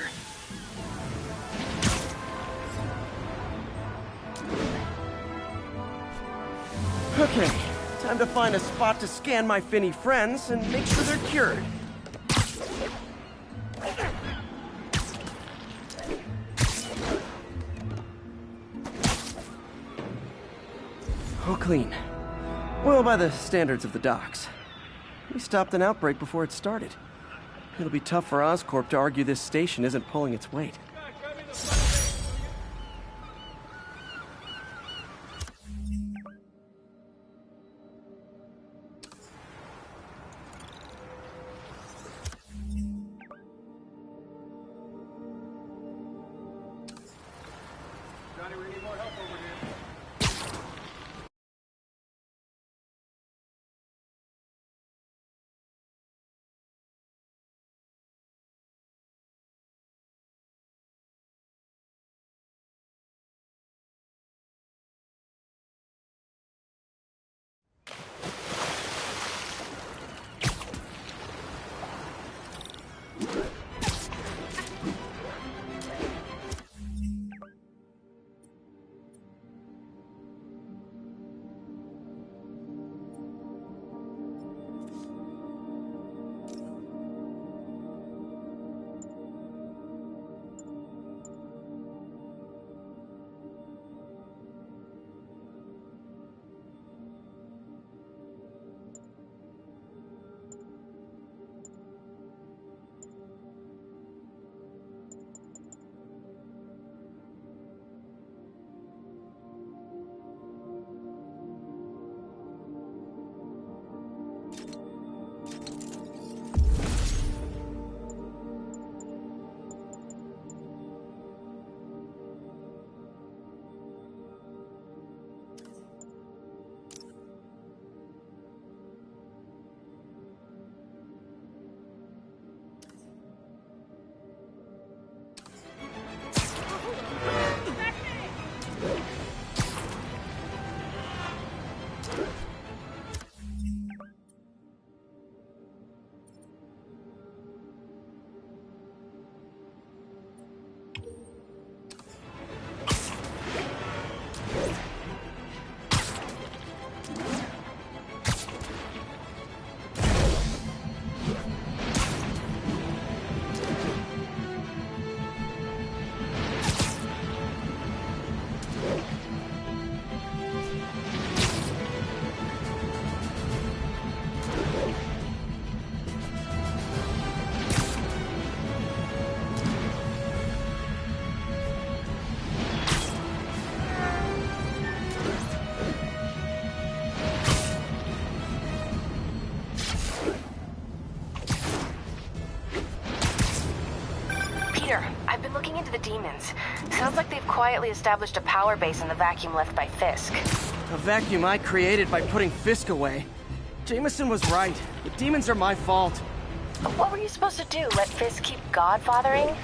Okay, time to find a spot to scan my finny friends and make sure they're cured. All clean. Well, by the standards of the docks. We stopped an outbreak before it started. It'll be tough for Oscorp to argue this station isn't pulling its weight. I've been looking into the demons. Sounds like they've quietly established a power base in the vacuum left by Fisk. A vacuum I created by putting Fisk away. Jameson was right. The demons are my fault. What were you supposed to do? Let Fisk keep godfathering?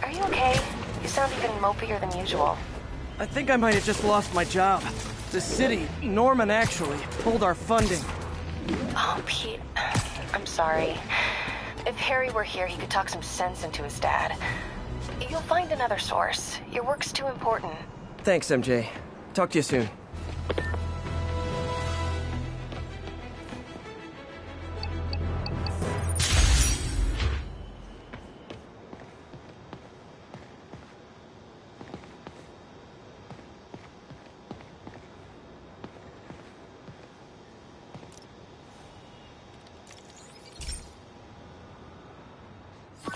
Are you okay? You sound even mopier than usual. I think I might have just lost my job. The city, Norman actually, pulled our funding. Oh, Pete. I'm sorry. If Harry were here, he could talk some sense into his dad. You'll find another source. Your work's too important. Thanks, MJ. Talk to you soon.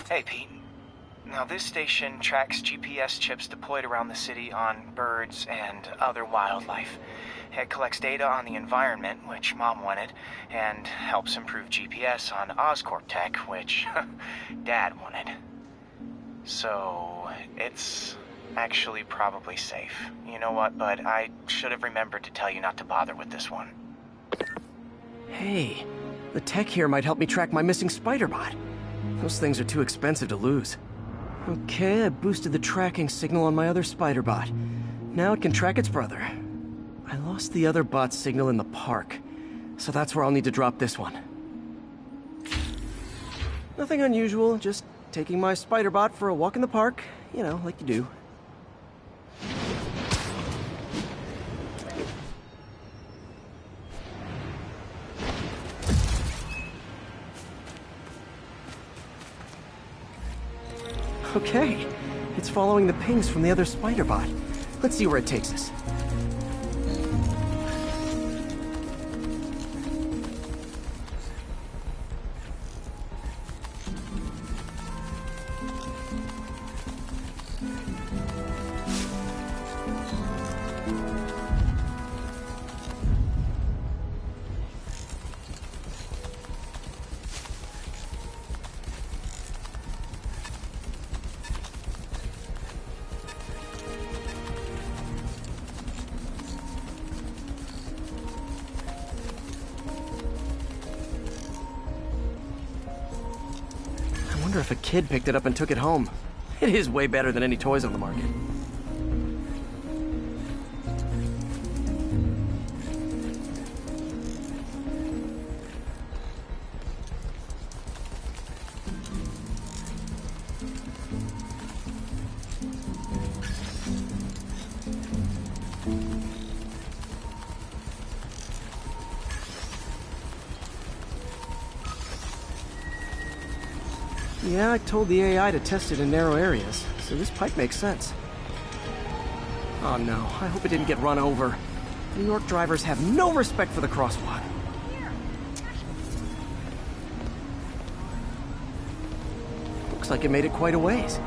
Hey, Pete. Now, this station tracks GPS chips deployed around the city on birds and other wildlife. It collects data on the environment, which Mom wanted, and helps improve GPS on Oscorp tech, which Dad wanted. So, it's actually probably safe. You know what, bud? I should have remembered to tell you not to bother with this one. Hey, the tech here might help me track my missing spider bot. Those things are too expensive to lose. Okay, I boosted the tracking signal on my other spider bot. Now it can track its brother. I lost the other bot's signal in the park, so that's where I'll need to drop this one. Nothing unusual, just taking my spider bot for a walk in the park, you know, like you do. Okay, it's following the pings from the other spider bot. Let's see where it takes us. I wonder if a kid picked it up and took it home. It is way better than any toys on the market. Yeah, I told the AI to test it in narrow areas, so this pipe makes sense. Oh no, I hope it didn't get run over. New York drivers have no respect for the crosswalk. Looks like it made it quite a ways.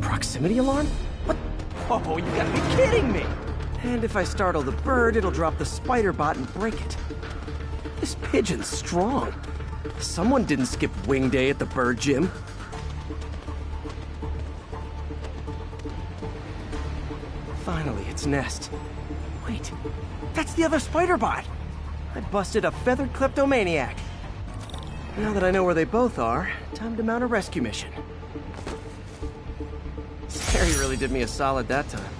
Proximity alarm? What? Oh, you gotta be kidding me! And if I startle the bird, it'll drop the spider bot and break it. This pigeon's strong. Someone didn't skip wing day at the bird gym. Finally, its nest. Wait, that's the other spider bot! I busted a feathered kleptomaniac. Now that I know where they both are, time to mount a rescue mission. Harry really did me a solid that time.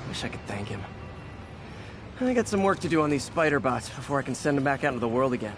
Wish I could thank him. I got some work to do on these spider bots before I can send them back out into the world again.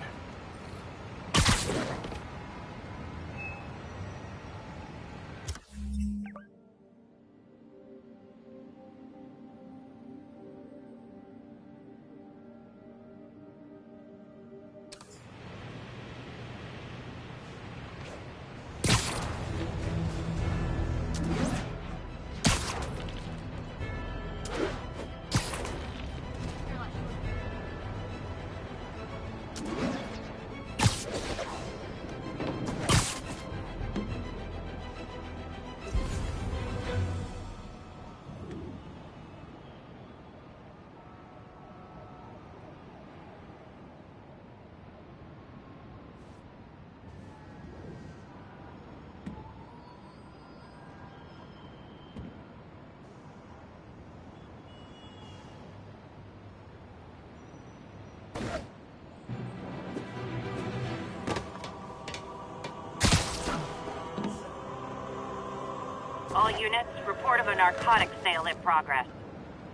All units, report of a narcotics sale in progress.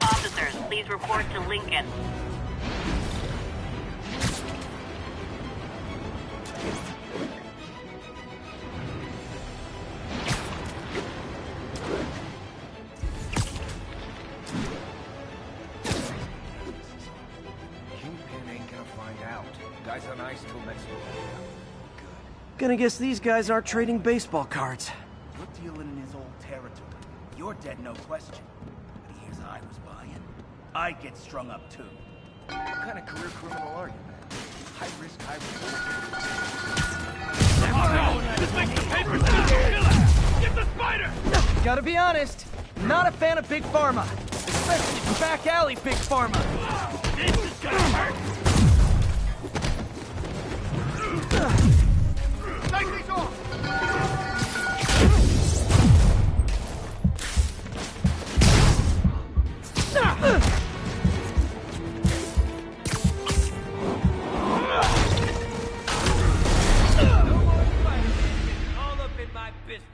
Officers, please report to Lincoln. Kingpin ain't gonna find out. Guys on ice till next week. Gonna guess these guys aren't trading baseball cards. You're dealing in his old territory. You're dead, no question. But here's I was buying. I'd get strung up too. What kind of career criminal are you, man? High risk, high reward. This makes the papers kill her! Get the spider! Gotta be honest, not a fan of Big Pharma. Especially back alley Big Pharma. This is gonna hurt! Take these off! All up in my business.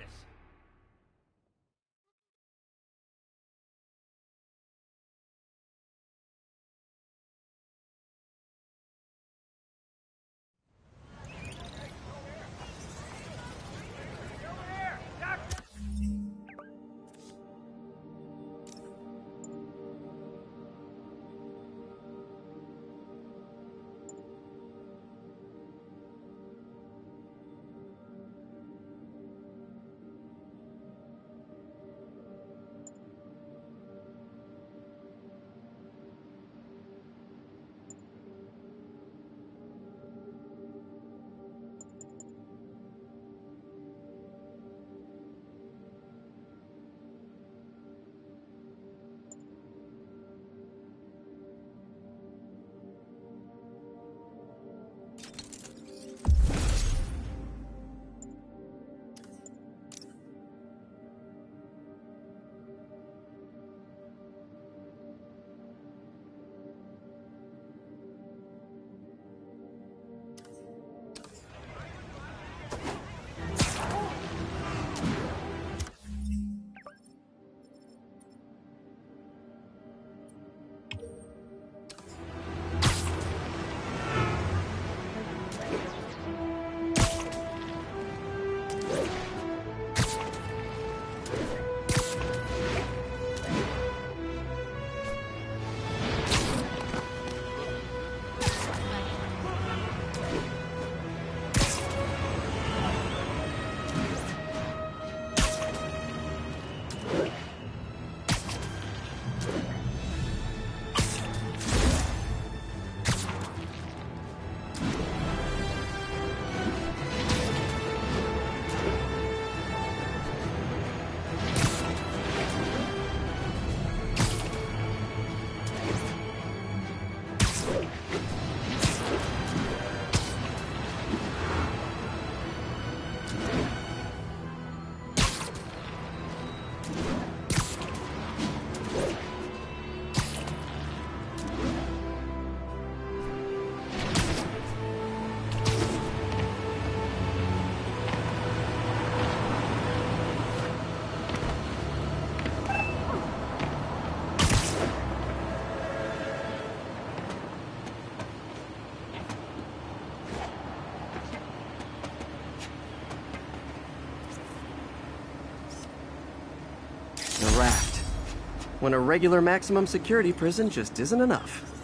The raft. When a regular maximum security prison just isn't enough.